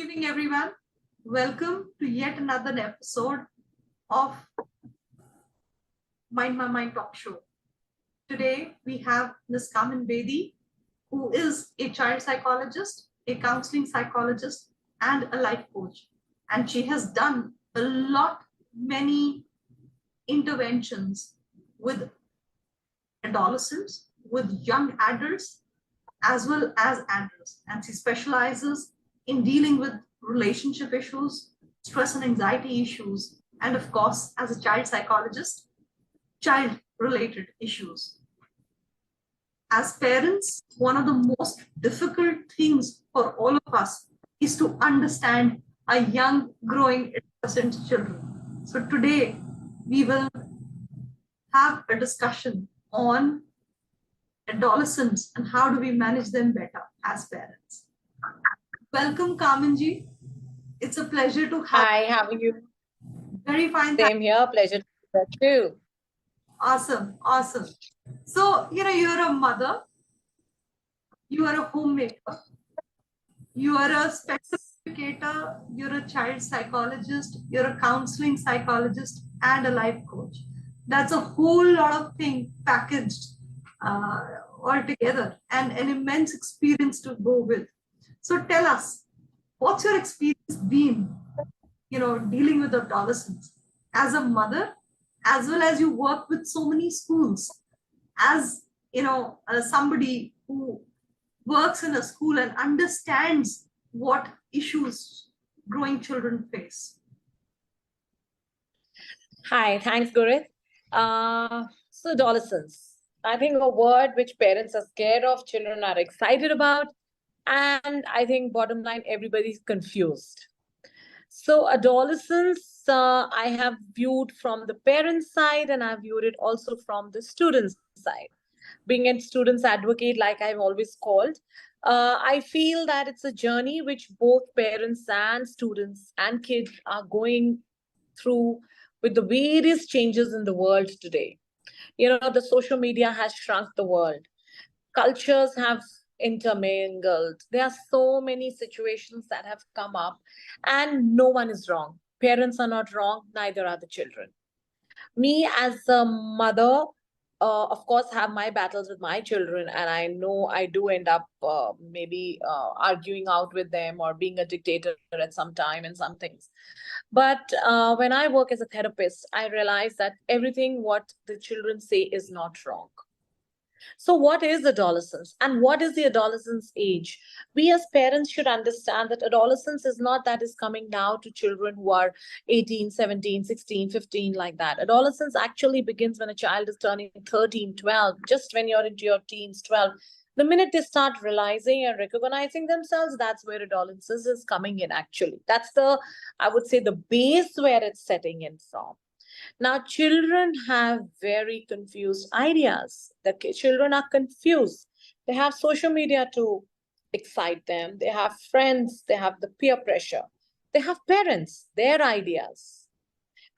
evening, everyone. Welcome to yet another episode of Mind My Mind talk show. Today, we have Ms Kamin Bedi, who is a child psychologist, a counseling psychologist, and a life coach. And she has done many interventions with adolescents, with young adults, as well as adults. And she specializes in dealing with relationship issues, stress and anxiety issues, and of course, as a child psychologist, child related issues. As parents, one of the most difficult things for all of us is to understand our young, growing adolescent children. So today, we will have a discussion on adolescents and how do we manage them better as parents. Welcome, Kaminji. It's a pleasure to have Hi, how are you? Very fine. Same here. Pleasure to be here too. Awesome. Awesome. So, you're a mother, you are a homemaker, you are a special educator, you're a child psychologist, you're a counseling psychologist, and a life coach. That's a whole lot of things packaged all together and an immense experience to go with. So tell us, what's your experience been, dealing with adolescents as a mother, as well as you work with so many schools, as, somebody who works in a school and understands what issues growing children face. Hi, thanks, Gurith. So adolescence, I think a word which parents are scared of, children are excited about, and I think bottom line, everybody's confused. So adolescence, I have viewed from the parents' side, and I've viewed it also from the students' side. Being a students advocate, like I've always called, I feel that it's a journey which both parents and students and kids are going through with the various changes in the world today. The social media has shrunk the world. Cultures have intermingled. There are so many situations that have come up, and no one is wrong. Parents are not wrong, neither are the children. Me as a mother, of course, have my battles with my children, and I know I do end up maybe arguing out with them or being a dictator at some time and some things. But when I work as a therapist, I realize that everything what the children say is not wrong. So, what is adolescence and what is the adolescence age? We as parents should understand that adolescence is not that is coming now to children who are 18, 17, 16, 15, like that. Adolescence actually begins when a child is turning 13, 12, just when you're into your teens, 12. The minute they start realizing and recognizing themselves, that's where adolescence is coming in, actually. That's I would say, the base where it's setting in from. Now, children have very confused ideas. The children are confused. They have social media to excite them. They have friends. They have the peer pressure. They have parents, their ideas.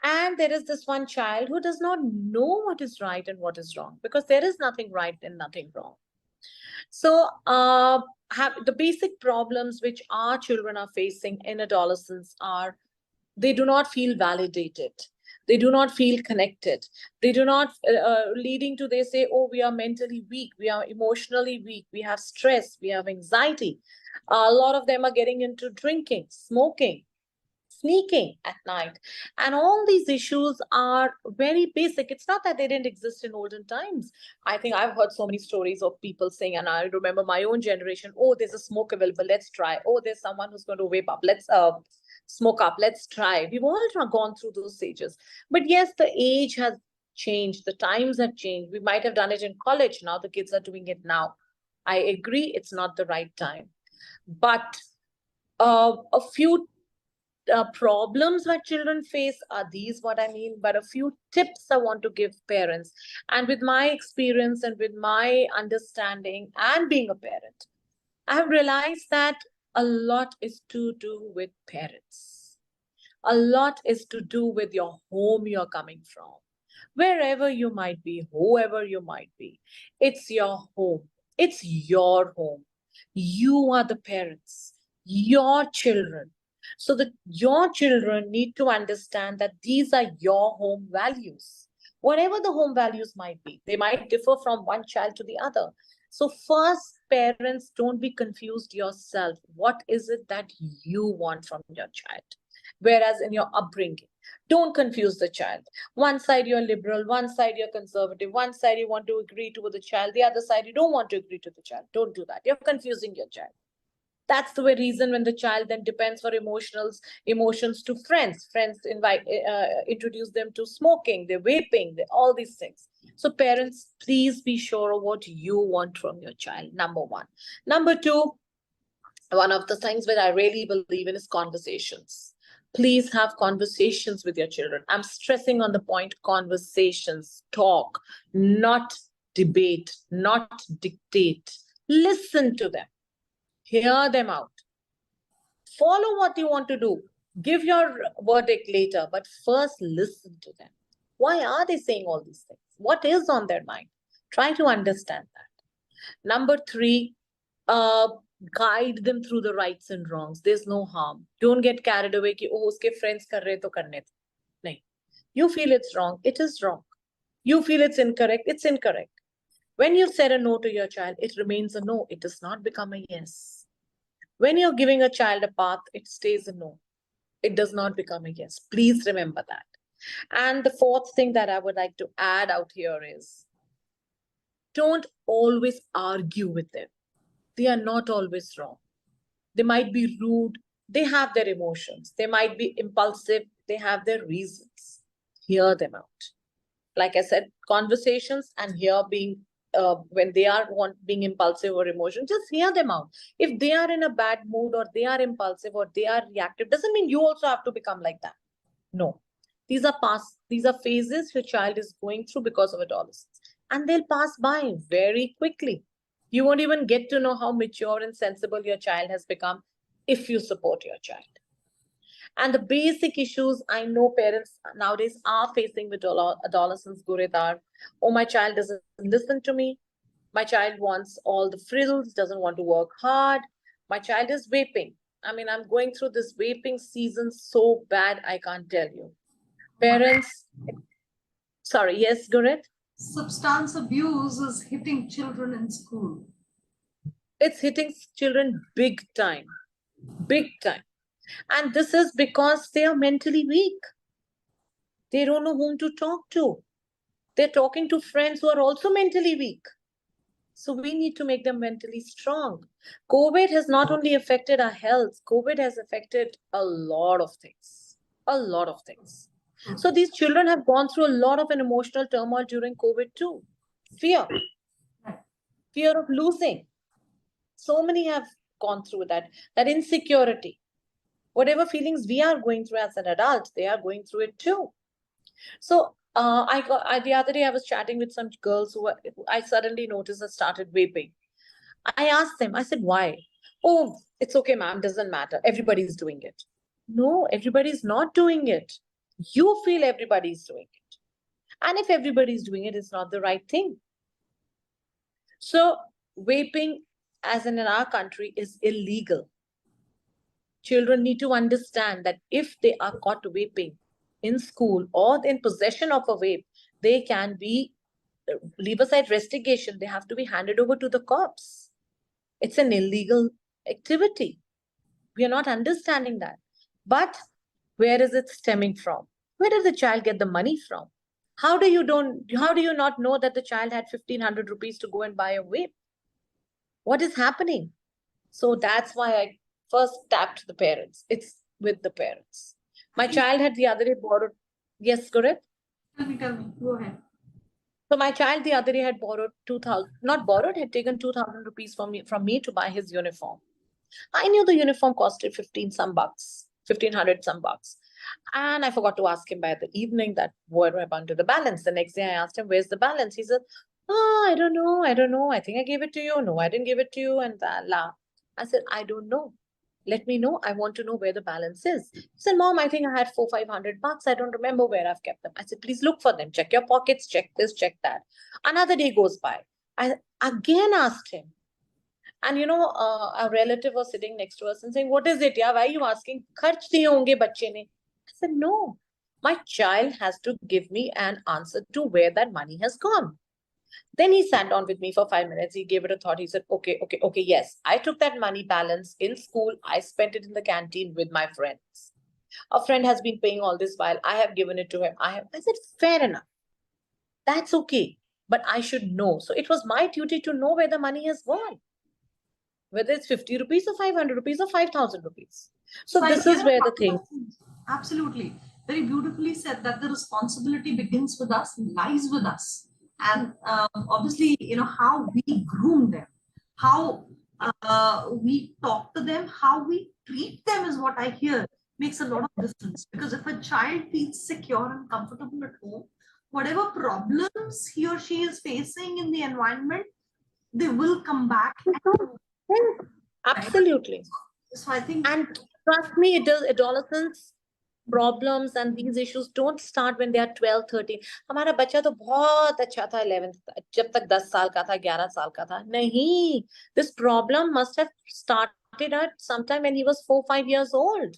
And there is this one child who does not know what is right and what is wrong, because there is nothing right and nothing wrong. So, the basic problems which our children are facing in adolescence are they do not feel validated. They do not feel connected. They do not, leading to they say, oh, we are mentally weak. We are emotionally weak. We have stress. We have anxiety. A lot of them are getting into drinking, smoking, sneaking at night. And all these issues are very basic. It's not that they didn't exist in olden times. I think I've heard so many stories of people saying, and I remember my own generation, oh, there's a smoke available, let's try. Oh, there's someone who's going to vape up, let's smoke up, let's try. We've all gone through those stages. But yes, the age has changed, the times have changed. We might have done it in college. Now the kids are doing it now. I agree, it's not the right time. But a few problems that children face are these, what I mean, but a few tips I want to give parents. And with my experience and with my understanding and being a parent, I have realized that a lot is to do with parents. A lot is to do with your home you're coming from. Wherever you might be, whoever you might be, it's your home. It's your home. You are the parents. Your children So that your children need to understand that these are your home values. Whatever the home values might be, they might differ from one child to the other. So first, parents, don't be confused yourself. What is it that you want from your child? Whereas in your upbringing, don't confuse the child. One side you're liberal, one side you're conservative, one side you want to agree to with the child, the other side you don't want to agree to the child. Don't do that. You're confusing your child. That's the reason when the child then depends for emotions to friends introduce them to smoking, they're vaping, all these things. So parents, please be sure of what you want from your child, number one. Number two, one of the things that I really believe in is conversations. Please have conversations with your children. I'm stressing on the point conversations, talk, not debate, not dictate. Listen to them, hear them out, follow what you want to do, give your verdict later, but first listen to them. Why are they saying all these things? What is on their mind? Try to understand that. Number three, uh, guide them through the rights and wrongs. There's no harm. Don't get carried away कि oh uske friends कर रहे तो करने दो. नहीं. You feel it's wrong, it is wrong. You feel it's incorrect. When you said a no to your child, it remains a no. It does not become a yes. When you're giving a child a path, it stays a no. It does not become a yes. Please remember that. And the fourth thing that I would like to add out here is don't always argue with them. They are not always wrong. They might be rude. They have their emotions. They might be impulsive. They have their reasons. Hear them out. Like I said, conversations and here being when they are being impulsive or emotional, just hear them out. If they are in a bad mood or they are impulsive or they are reactive, doesn't mean you also have to become like that. No, these are phases your child is going through because of adolescence, and they'll pass by very quickly. You won't even get to know how mature and sensible your child has become if you support your child. And the basic issues I know parents nowadays are facing with adolescents, Gurit, are, oh, my child doesn't listen to me. My child wants all the frills, doesn't want to work hard. My child is vaping. I mean, I'm going through this vaping season so bad, I can't tell you. Parents, sorry, yes, Gurit? Substance abuse is hitting children in school. It's hitting children big time. Big time. And this is because they are mentally weak. They don't know whom to talk to. They're talking to friends who are also mentally weak. So we need to make them mentally strong. COVID has not only affected our health, COVID has affected a lot of things. A lot of things. So these children have gone through a lot of an emotional turmoil during COVID too. Fear. Fear of losing. So many have gone through that. That insecurity. Whatever feelings we are going through as an adult, they are going through it too. So the other day I was chatting with some girls who I suddenly noticed that started vaping. I asked them, I said, why? Oh, it's okay, ma'am, doesn't matter. Everybody's doing it. No, everybody's not doing it. You feel everybody's doing it. And if everybody's doing it, it's not the right thing. So vaping, as in our country, is illegal. Children need to understand that if they are caught vaping in school or in possession of a vape, they can be, leave aside investigation, they have to be handed over to the cops. It's an illegal activity. We are not understanding that. But where is it stemming from? Where does the child get the money from? How do you not know that the child had 1,500 rupees to go and buy a vape? What is happening? So that's why I first tapped the parents. It's with the parents. My child had the other day borrowed. Yes, correct? Tell me. Go ahead. So my child the other day had borrowed 2,000, not borrowed, had taken 2,000 rupees from me to buy his uniform. I knew the uniform costed 15 some bucks, 1,500 some bucks. And I forgot to ask him by the evening that where happened to the balance. The next day I asked him, where's the balance? He said, oh, I don't know. I think I gave it to you. No, I didn't give it to you. And la. I said, I don't know. Let me know. I want to know where the balance is. He said, Mom, I think I had 400-500 bucks. I don't remember where I've kept them. I said, please look for them. Check your pockets. Check this, check that. Another day goes by. I again asked him. And a relative was sitting next to us and saying, "What is it? Yeah, why are you asking? Kharch diye honge bacche ne." I said, "No, my child has to give me an answer to where that money has gone." Then he sat down with me for 5 minutes. He gave it a thought. He said, "Okay, okay, okay. Yes, I took that money balance in school. I spent it in the canteen with my friends. A friend has been paying all this while. I have given it to him. I said, fair enough. That's okay. But I should know. So it was my duty to know where the money has gone, whether it's 50 rupees or 500 rupees or 5,000 rupees. So So I this hear is a where the couple thing. of things. Absolutely. Very beautifully said that the responsibility begins with us, lies with us. And obviously, how we groom them, how we talk to them, how we treat them is what I hear makes a lot of difference. Because if a child feels secure and comfortable at home, whatever problems he or she is facing in the environment, they will come back. Yes, Right? absolutely. So I think And trust me, it is adolescents problems and these issues don't start when they are 12, 13. हमारा बच्चा तो बहुत अच्छा था 11th जब तक 10 साल का था 11 साल का था नहीं. This problem must have started at sometime when he was 4, 5 years old.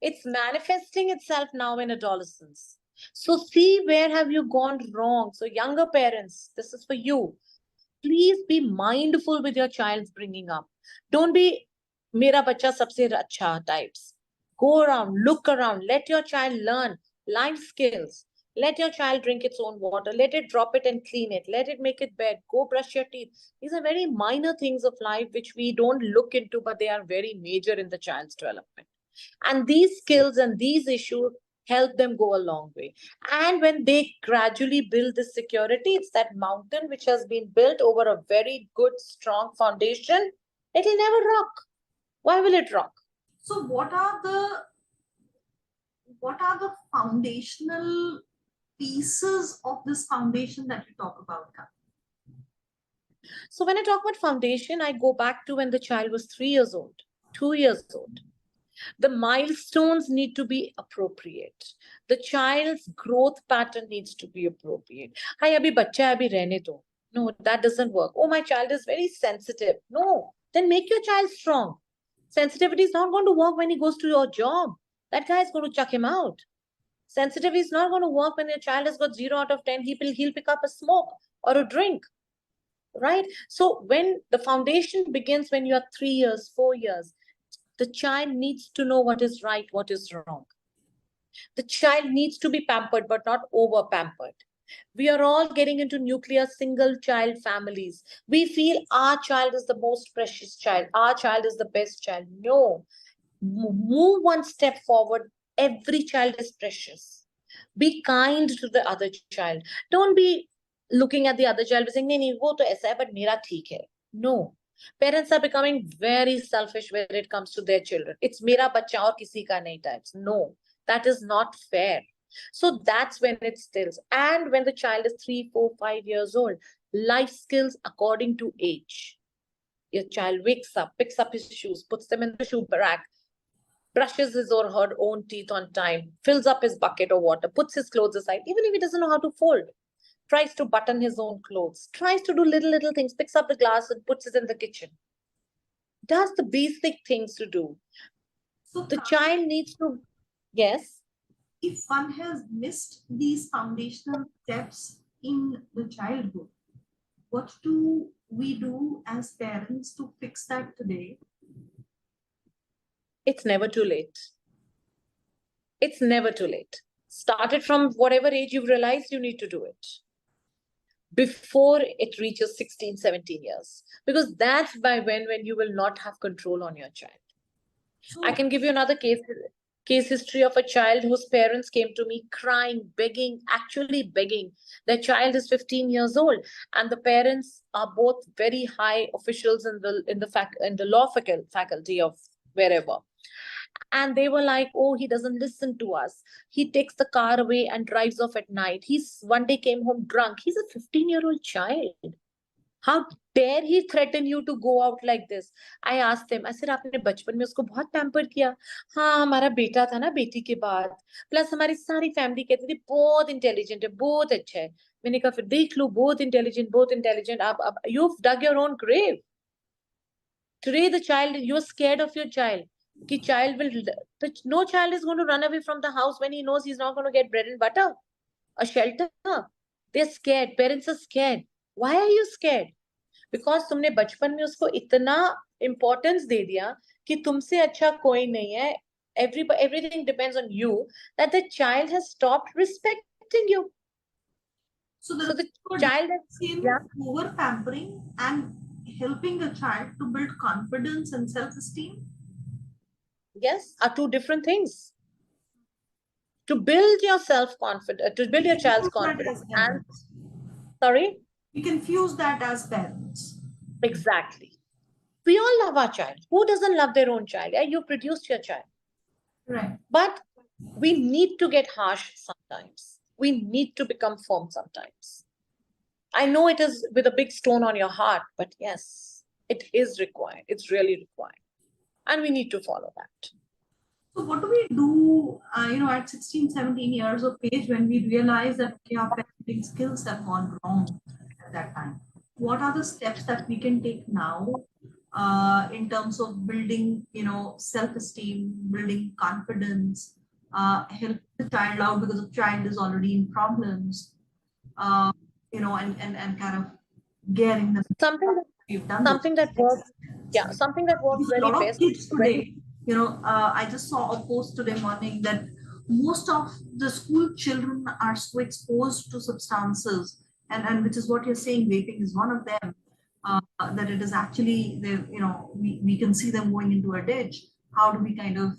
It's manifesting itself now in adolescence. So see where have you gone wrong. So younger parents, this is for you. Please be mindful with your child's bringing up. Don't be mera bacha sabse acha types. Go around, look around, let your child learn life skills. Let your child drink its own water. Let it drop it and clean it. Let it make it bed. Go brush your teeth. These are very minor things of life which we don't look into, but they are very major in the child's development. And these skills and these issues help them go a long way. And when they gradually build this security, it's that mountain which has been built over a very good, strong foundation. It'll never rock. Why will it rock? so. What are the foundational pieces of this foundation that you talk about? So when I talk about foundation, I go back to when the child was 3 years old, 2 years old. The milestones need to be appropriate. The child's growth pattern needs to be appropriate. Hi, abhi bachcha hai, abhi rehne do. No, that doesn't work. Oh, my child is very sensitive. No, then make your child strong. Sensitivity is not going to work when he goes to your job. That guy is going to chuck him out. Sensitivity is not going to work when your child has got 0 out of 10. He'll pick up a smoke or a drink, right? So when the foundation begins when you are 3 years, 4 years, the child needs to know what is right, what is wrong. The child needs to be pampered, but not over pampered. We are all getting into nuclear single child families. We feel our child is the most precious child. Our child is the best child. No. Move one step forward. Every child is precious. Be kind to the other child. Don't be looking at the other child and saying, "नहीं नहीं वो तो ऐसा है, but मेरा ठीक है." No. Parents are becoming very selfish when it comes to their children. It's मेरा बच्चा और किसी का नहीं types. No, that is not fair. So that's when it stills. And when the child is 3, 4, 5 years old, life skills according to age. Your child wakes up, picks up his shoes, puts them in the shoe rack, brushes his or her own teeth on time, fills up his bucket of water, puts his clothes aside, even if he doesn't know how to fold, tries to button his own clothes, tries to do little things, picks up the glass and puts it in the kitchen. Does the basic things to do. So the child needs to, yes. If one has missed these foundational steps in the childhood, what do we do as parents to fix that today? It's never too late. It's never too late. Start it from whatever age you've realized you need to do it, before it reaches 16, 17 years. Because that's by when you will not have control on your child. I can give you another case history of a child whose parents came to me crying, begging, actually begging. Their child is 15 years old, and the parents are both very high officials in the law faculty of wherever. And they were like, "Oh, he doesn't listen to us. He takes the car away and drives off at night. He's one day came home drunk." He's a 15-year-old child. How dare he threaten you to go out like this? I asked them, I said, आपने बचपन में उसको बहुत pamper किया? हाँ, हमारा बेटा था ना बेटी के बाद. प्लस हमारी सारी फैमिली कहती थी बहुत इंटेलिजेंट है, बहुत अच्छा है. मैंने कहा फिर देख लो, बहुत इंटेलिजेंट. आप you've dug your own grave. Today, you're scared of your child. No child is going to run away from the house when he knows he's not going to get bread and butter, a shelter. They're scared. Parents are scared. Why are you scared? Because तुमने बचपन में उसको इतना importance दे दिया कि तुमसे अच्छा कोई नहीं है. Everything depends on you, that the child has stopped respecting you. So So the child in over pampering and helping a child to build confidence and self-esteem. Yes, are two different things. To build your self-confidence, to build your child's confidence. And sorry? We confuse that as parents. Exactly. We all love our child. Who doesn't love their own child? Yeah, you produced your child. Right. But we need to get harsh sometimes. We need to become firm sometimes. I know it is with a big stone on your heart, but yes, it is required. It's really required. And we need to follow that. So what do we do, at 16, 17 years of age when we realize that our parenting skills have gone wrong at that time? What are the steps that we can take now in terms of building, self-esteem, building confidence, help the child out because the child is already in problems, and kind of getting them. Something that works. Yeah, something that works very best. A lot best. of kids today, I just saw a post today morning that most of the school children are so exposed to substances, and which is what you're saying, vaping is one of them. That it is actually, we can see them going into a ditch. How do we kind of,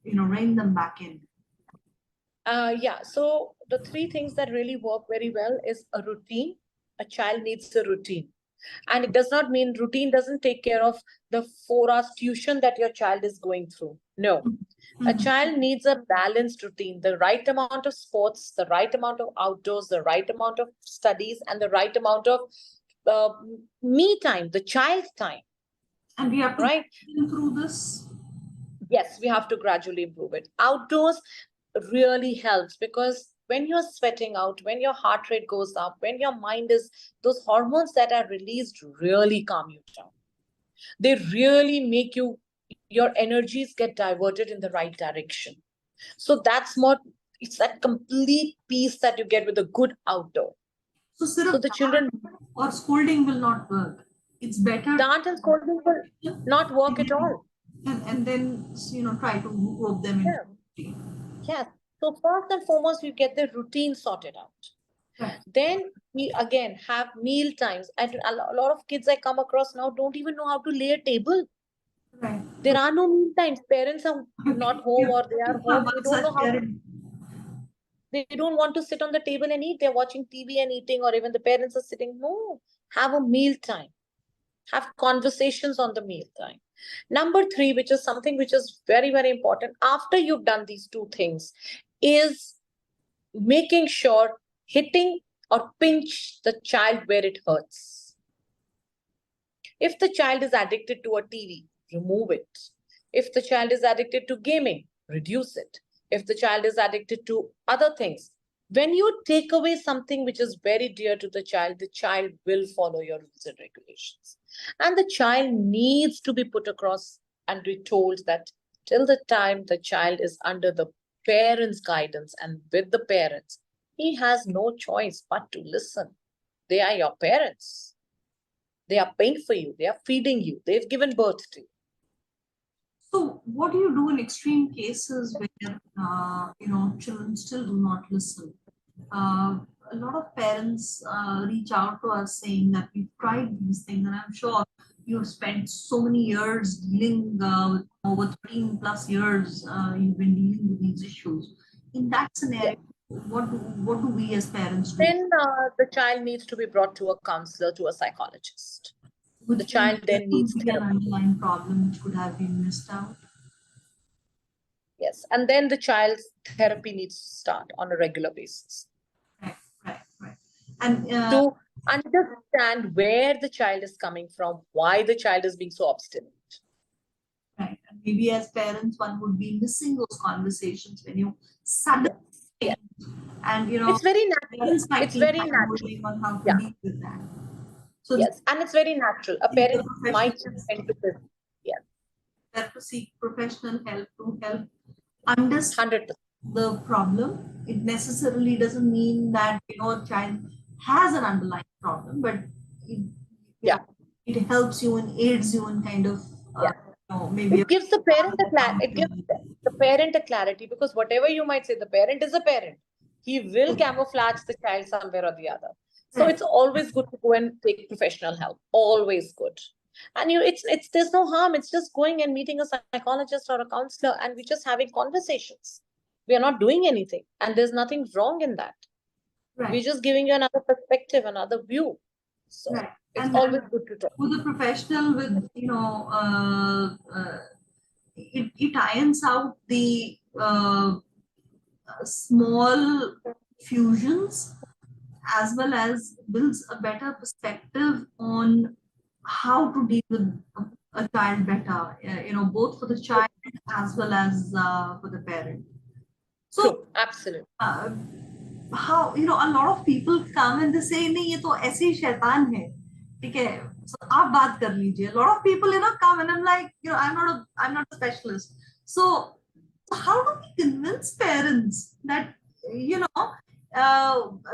rein them back in? Yeah, so the three things that really work very well is a routine. A child needs a routine. And it does not mean routine doesn't take care of the 4 hours tuition that your child is going through. No. A child needs a balanced routine, the right amount of sports, the right amount of outdoors, the right amount of studies, and the right amount of me time, the child's time. And we have to improve this. Yes, we have to gradually improve it. Outdoors really helps because when you're sweating out, when your heart rate goes up, when your mind is, those hormones that are released really calm you down. They really make your energies get diverted in the right direction. So that's what, it's that complete peace that you get with a good outdoor. So the children or scolding will not work. It's better. Dance and scolding will not work at all. And then, try to rope them in. Yes. So first and foremost, we get the routine sorted out. Right. Then we again have meal times. And a lot of kids I come across now don't even know how to lay a table. Right. There are no meal times. Parents are not home or they are home. They don't know how to, they don't want to sit on the table and eat. They're watching TV and eating, or even the parents are sitting. No, have a meal time. Have conversations on the meal time. Number 3, which is something which is very, very important after you've done these 2 things, is making sure hitting or pinch the child where it hurts. If the child is addicted to a TV, remove it. If the child is addicted to gaming, reduce it. If the child is addicted to other things, when you take away something which is very dear to the child will follow your rules and regulations. And the child needs to be put across and be told that till the time the child is under the parents' guidance and with the parents, he has no choice but to listen. They are your parents. They are paying for you. They are feeding you. They've given birth to you. So what do you do in extreme cases where, children still do not listen? A lot of parents reach out to us saying that we've tried these things, and I'm sure you've spent so many years dealing with over 13 plus years, you've been dealing with these issues. In that scenario, what do we as parents do? Then the child needs to be brought to a counselor, to a psychologist. The child then needs an underlying problem which could have been missed out. Yes, and then the child's therapy needs to start on a regular basis. Right. And to understand where the child is coming from, why the child is being so obstinate. Right. And maybe as parents, one would be missing those conversations when you suddenly and it's very natural. It's very natural on how to deal with that. So Yes, and it's very natural. A seek the parent might just professionals, tend to this. Yes, have to seek professional help to help understand 100%. the problem. It necessarily doesn't mean that a child has an underlying problem, but it, you know Yeah, it helps you and aids you in kind of yeah. maybe a It gives the parent a it gives the parent a clarity, because whatever you might say, the parent is a parent. He will camouflage the child somewhere or the other. So right. it's always good to go and take professional help. Always good. And it's there's no harm. It's just going and meeting a psychologist or a counselor, and we're just having conversations. We are not doing anything, and there's nothing wrong in that. We're Right. just giving you another perspective, another view. So Right. it's And always good to talk. with a professional, with it irons out the small fusions, as well as builds a better perspective on how to deal with a child better, both for the child as well as for the parent. So True, absolutely. how a lot of people come and they say नहीं ये तो ऐसे ही शैतान है, ठीक है, so आप बात कर लीजिए. A lot of people come and I'm like, I'm not a specialist. So how do we convince parents that you know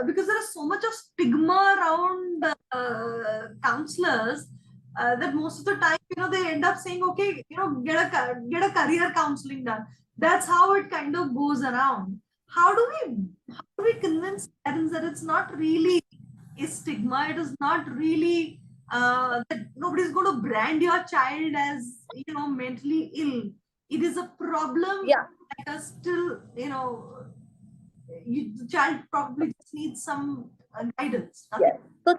because there is so much of stigma around counselors, that most of the time they end up saying, okay, get a career counseling done. That's how it kind of goes around. How do we convince parents that it's not really a stigma, it is not really that nobody's going to brand your child as mentally ill. It is a problem. Yeah. Like a still, the child probably just needs some guidance. Yes. So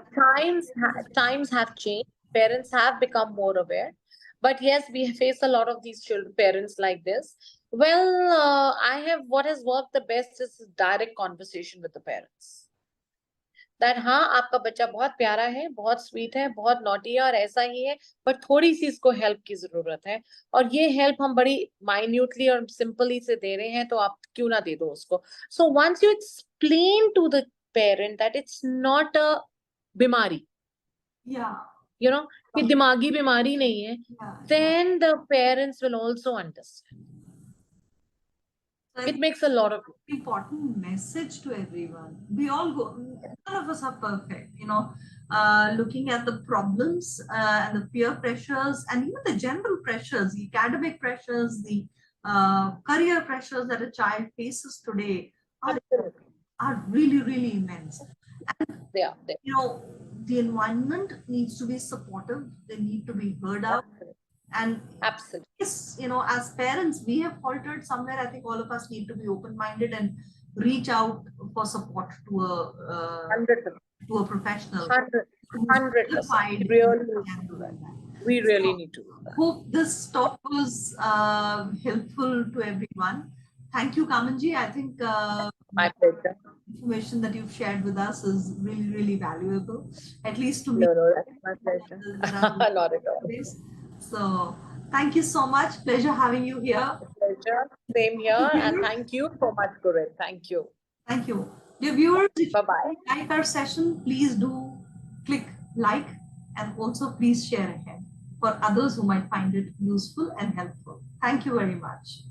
times have changed. Parents have become more aware, but yes, we face a lot of these children, parents like this. Well, I have what has worked the best is direct conversation with the parents. That हाँ आपका बच्चा बहुत प्यारा है, बहुत sweet है, बहुत naughty है और ऐसा ही है, पर थोड़ी सी इसको हेल्प की जरूरत है, और ये हेल्प हम बड़ी माइन्यूटली और सिंपली से दे रहे हैं, तो आप क्यों ना दे दो उसको. So once you explain to the parent that it's not a बीमारी, Yeah. कि दिमागी बीमारी नहीं है, Yeah. then the parents will also understand. So It makes a lot of important message to everyone. We all go, none of us are perfect, looking at the problems and the peer pressures and even the general pressures, the academic pressures, the career pressures that a child faces today are really, really immense. And, yeah, the environment needs to be supportive. They need to be heard out. And absolutely. yes, as parents, we have faltered somewhere. I think all of us need to be open-minded and reach out for support to a professional. 100%. We really need to. Hope this talk was helpful to everyone. Thank you, Kaminji. I think My pleasure. Information that you've shared with us is really, really valuable, at least to me. No, that's my pleasure. Not at all. So thank you so much. Pleasure having you here. Pleasure. Same here. And thank you so much, Guru. Thank you. Thank you. Dear viewers, if Bye-bye. you like our session, please do click like and also please share ahead for others who might find it useful and helpful. Thank you very much.